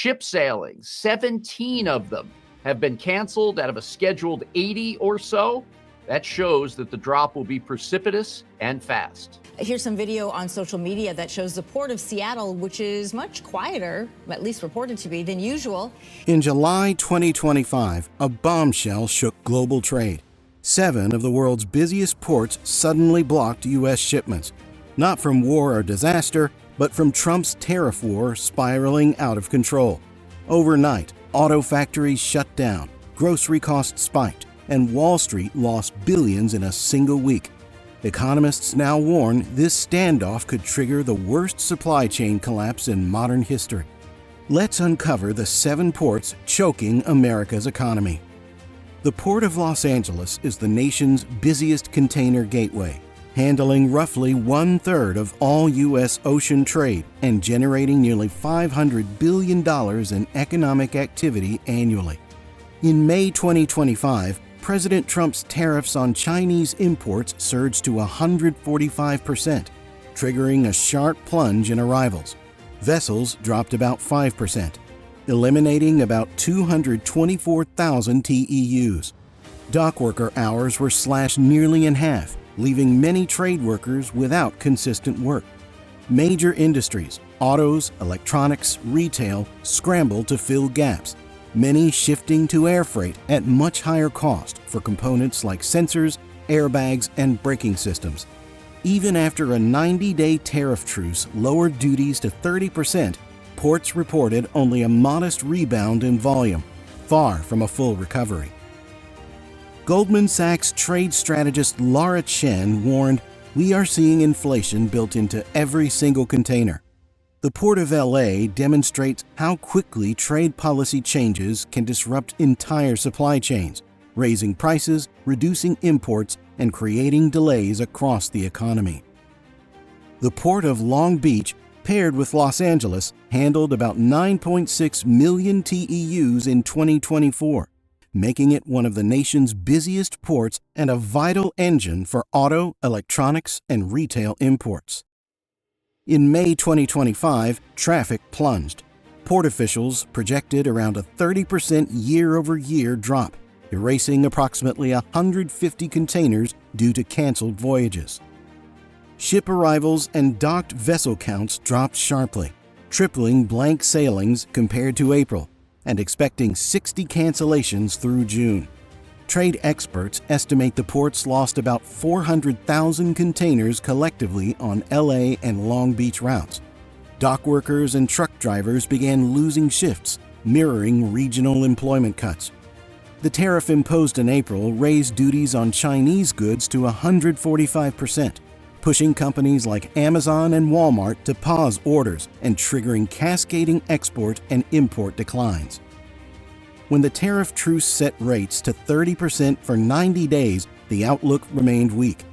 Ship sailings, 17 of them have been canceled out of a scheduled 80 or so. That shows that the drop will be precipitous and fast. Here's some video on social media that shows the port of Seattle, which is much quieter, at least reported to be, than usual. In July 2025, a bombshell shook global trade. 7 of the world's busiest ports suddenly blocked U.S. shipments, not from war or disaster, but from Trump's tariff war spiraling out of control. Overnight, auto factories shut down, grocery costs spiked, and Wall Street lost billions in a single week. Economists now warn this standoff could trigger the worst supply chain collapse in modern history. Let's uncover the 7 ports choking America's economy. The Port of Los Angeles is the nation's busiest container gateway, handling roughly 1/3 of all U.S. ocean trade and generating nearly $500 billion in economic activity annually. In May 2025, President Trump's tariffs on Chinese imports surged to 145%, triggering a sharp plunge in arrivals. Vessels dropped about 5%, eliminating about 224,000 TEUs. Dockworker hours were slashed nearly in half, leaving many trade workers without consistent work. Major industries, autos, electronics, retail, scrambled to fill gaps, many shifting to air freight at much higher cost for components like sensors, airbags, and braking systems. Even after a 90-day tariff truce lowered duties to 30%, ports reported only a modest rebound in volume, far from a full recovery. Goldman Sachs trade strategist Laura Chen warned, "We are seeing inflation built into every single container." The Port of LA demonstrates how quickly trade policy changes can disrupt entire supply chains, raising prices, reducing imports, and creating delays across the economy. The Port of Long Beach, paired with Los Angeles, handled about 9.6 million TEUs in 2024, making it one of the nation's busiest ports and a vital engine for auto, electronics, and retail imports. In May 2025, traffic plunged. Port officials projected around a 30% year-over-year drop, erasing approximately 150 containers due to canceled voyages. Ship arrivals and docked vessel counts dropped sharply, tripling blank sailings compared to April, and expecting 60 cancellations through June. Trade experts estimate the ports lost about 400,000 containers collectively on LA and Long Beach routes. Dock workers and truck drivers began losing shifts, mirroring regional employment cuts. The tariff imposed in April raised duties on Chinese goods to 145%, pushing companies like Amazon and Walmart to pause orders and triggering cascading export and import declines. When the tariff truce set rates to 30% for 90 days, the outlook remained weak.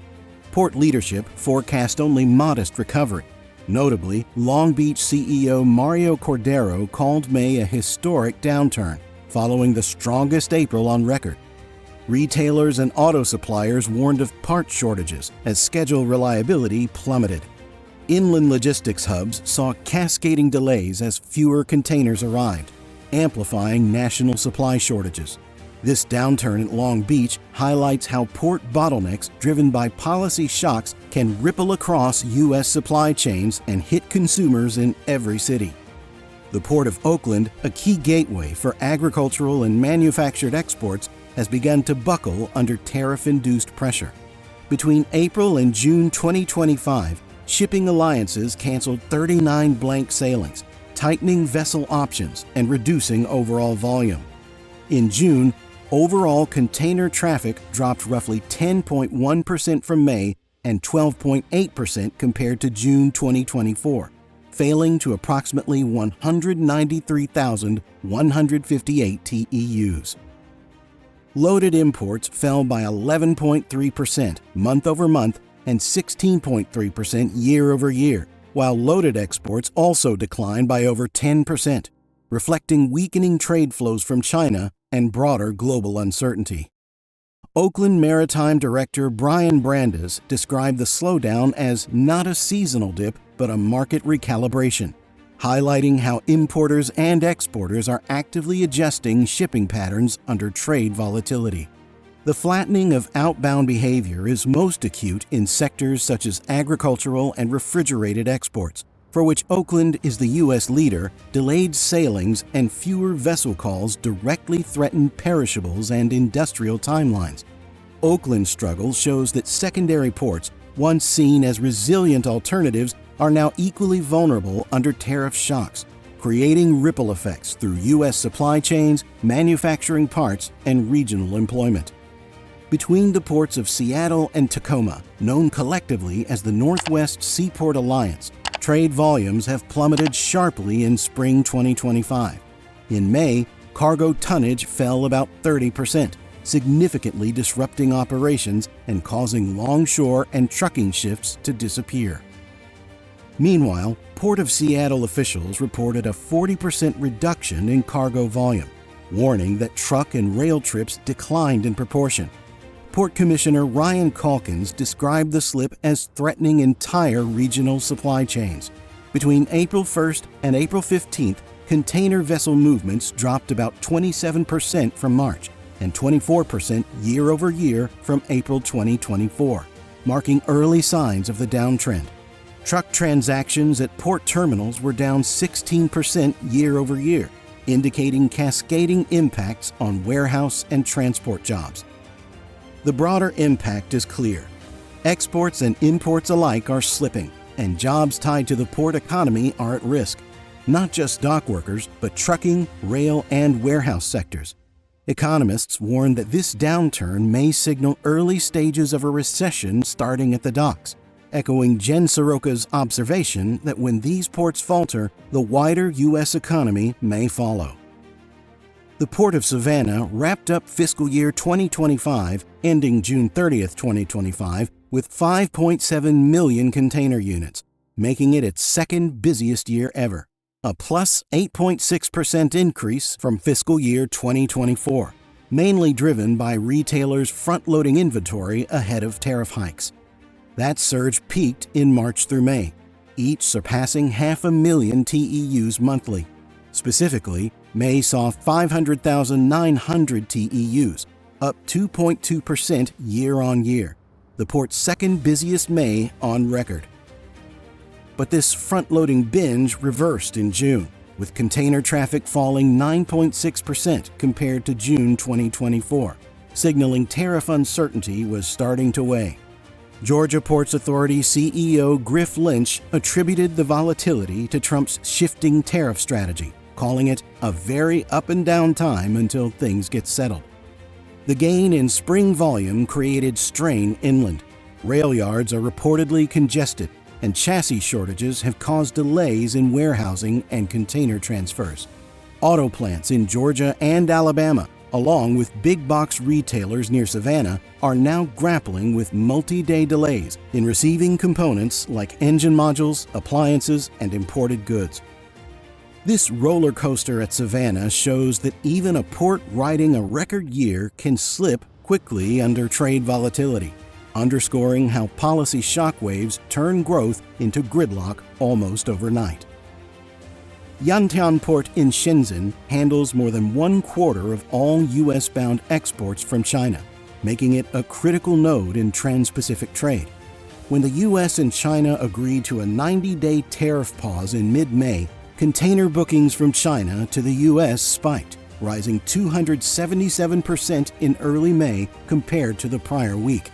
Port leadership forecast only modest recovery. Notably, Long Beach CEO Mario Cordero called May a historic downturn, following the strongest April on record. Retailers and auto suppliers warned of part shortages as schedule reliability plummeted. Inland logistics hubs saw cascading delays as fewer containers arrived, amplifying national supply shortages. This downturn at Long Beach highlights how port bottlenecks driven by policy shocks can ripple across U.S. supply chains and hit consumers in every city. The Port of Oakland, a key gateway for agricultural and manufactured exports, has begun to buckle under tariff-induced pressure. Between April and June 2025, shipping alliances canceled 39 blank sailings, tightening vessel options and reducing overall volume. In June, overall container traffic dropped roughly 10.1% from May and 12.8% compared to June 2024, failing to approximately 193,158 TEUs. Loaded imports fell by 11.3% month over month and 16.3% year over year, while loaded exports also declined by over 10%, reflecting weakening trade flows from China and broader global uncertainty. Oakland Maritime Director Brian Brandes described the slowdown as not a seasonal dip, but a market recalibration. highlighting how importers and exporters are actively adjusting shipping patterns under trade volatility. The flattening of outbound behavior is most acute in sectors such as agricultural and refrigerated exports, for which Oakland is the U.S. leader. Delayed sailings and fewer vessel calls directly threaten perishables and industrial timelines. Oakland's struggle shows that secondary ports, once seen as resilient alternatives, are now equally vulnerable under tariff shocks, creating ripple effects through U.S. supply chains, manufacturing parts, and regional employment. Between the ports of Seattle and Tacoma, known collectively as the Northwest Seaport Alliance, trade volumes have plummeted sharply in spring 2025. In May, cargo tonnage fell about 30%, significantly disrupting operations and causing longshore and trucking shifts to disappear. Meanwhile, Port of Seattle officials reported a 40% reduction in cargo volume, warning that truck and rail trips declined in proportion. Port Commissioner Ryan Calkins described the slip as threatening entire regional supply chains. Between April 1st and April 15th, container vessel movements dropped about 27% from March and 24% year over year from April 2024, marking early signs of the downtrend. Truck transactions at port terminals were down 16% year over year, indicating cascading impacts on warehouse and transport jobs. The broader impact is clear. Exports and imports alike are slipping, and jobs tied to the port economy are at risk. Not just dock workers, but trucking, rail, and warehouse sectors. Economists warn that this downturn may signal early stages of a recession starting at the docks, echoing Jen Soroka's observation that when these ports falter, the wider U.S. economy may follow. The Port of Savannah wrapped up fiscal year 2025, ending June 30th, 2025, with 5.7 million container units, making it its second busiest year ever, a plus 8.6% increase from fiscal year 2024, mainly driven by retailers front-loading inventory ahead of tariff hikes. That surge peaked in March through May, each surpassing 500,000 TEUs monthly. Specifically, May saw 500,900 TEUs, up 2.2% year-on-year, the port's second busiest May on record. But this front-loading binge reversed in June, with container traffic falling 9.6% compared to June 2024, signaling tariff uncertainty was starting to weigh. Georgia Ports Authority CEO Griff Lynch attributed the volatility to Trump's shifting tariff strategy, calling it a very up-and-down time until things get settled. The gain in spring volume created strain inland. Rail yards are reportedly congested, and chassis shortages have caused delays in warehousing and container transfers. Auto plants in Georgia and Alabama, along with big box retailers near Savannah, are now grappling with multi-day delays in receiving components like engine modules, appliances, and imported goods. This roller coaster at Savannah shows that even a port riding a record year can slip quickly under trade volatility, underscoring how policy shockwaves turn growth into gridlock almost overnight. Yantian Port in Shenzhen handles more than 1/4 of all U.S.-bound exports from China, making it a critical node in trans-Pacific trade. When the U.S. and China agreed to a 90-day tariff pause in mid-May, container bookings from China to the U.S. spiked, rising 277% in early May compared to the prior week.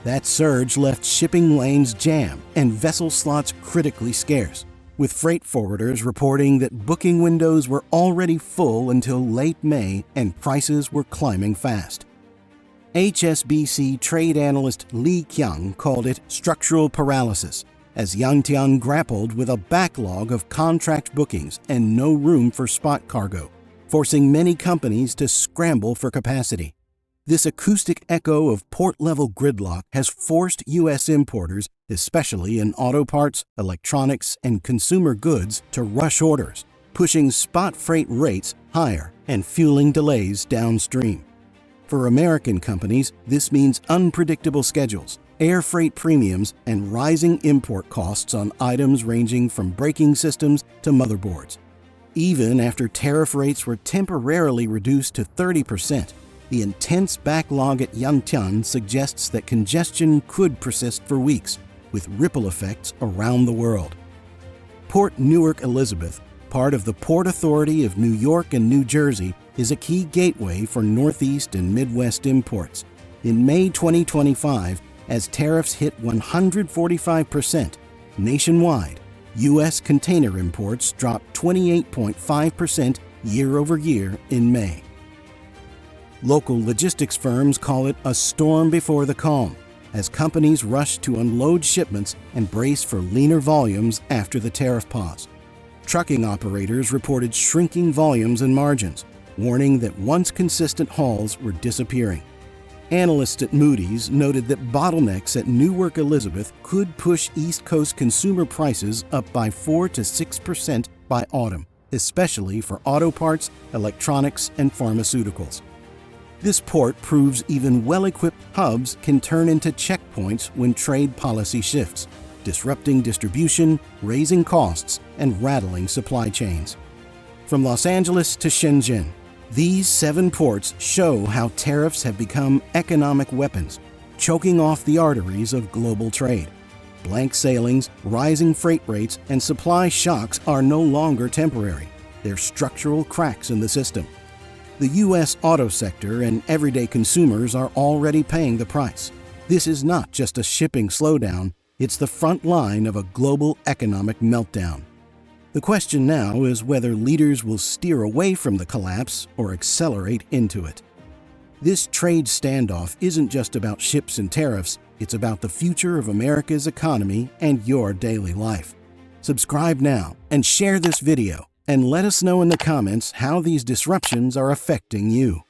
That surge left shipping lanes jammed and vessel slots critically scarce, with freight forwarders reporting that booking windows were already full until late May and prices were climbing fast. HSBC trade analyst Li Qiang called it structural paralysis, as Yantian grappled with a backlog of contract bookings and no room for spot cargo, forcing many companies to scramble for capacity. This acoustic echo of port-level gridlock has forced U.S. importers, especially in auto parts, electronics, and consumer goods, to rush orders, pushing spot freight rates higher and fueling delays downstream. For American companies, this means unpredictable schedules, air freight premiums, and rising import costs on items ranging from braking systems to motherboards. Even after tariff rates were temporarily reduced to 30%, the intense backlog at Yantian suggests that congestion could persist for weeks, with ripple effects around the world. Port Newark Elizabeth, part of the Port Authority of New York and New Jersey, is a key gateway for Northeast and Midwest imports. In May 2025, as tariffs hit 145%, nationwide, U.S. container imports dropped 28.5% year-over-year in May. Local logistics firms call it a storm before the calm, as companies rush to unload shipments and brace for leaner volumes after the tariff pause. Trucking operators reported shrinking volumes and margins, warning that once consistent hauls were disappearing. Analysts at Moody's noted that bottlenecks at Newark Elizabeth could push East Coast consumer prices up by 4 to 6% by autumn, especially for auto parts, electronics, and pharmaceuticals. This port proves even well-equipped hubs can turn into checkpoints when trade policy shifts, disrupting distribution, raising costs, and rattling supply chains. From Los Angeles to Shenzhen, these 7 ports show how tariffs have become economic weapons, choking off the arteries of global trade. Blank sailings, rising freight rates, and supply shocks are no longer temporary. They're structural cracks in the system. The U.S. auto sector and everyday consumers are already paying the price. This is not just a shipping slowdown, it's the front line of a global economic meltdown. The question now is whether leaders will steer away from the collapse or accelerate into it. This trade standoff isn't just about ships and tariffs, it's about the future of America's economy and your daily life. Subscribe now and share this video, and let us know in the comments how these disruptions are affecting you.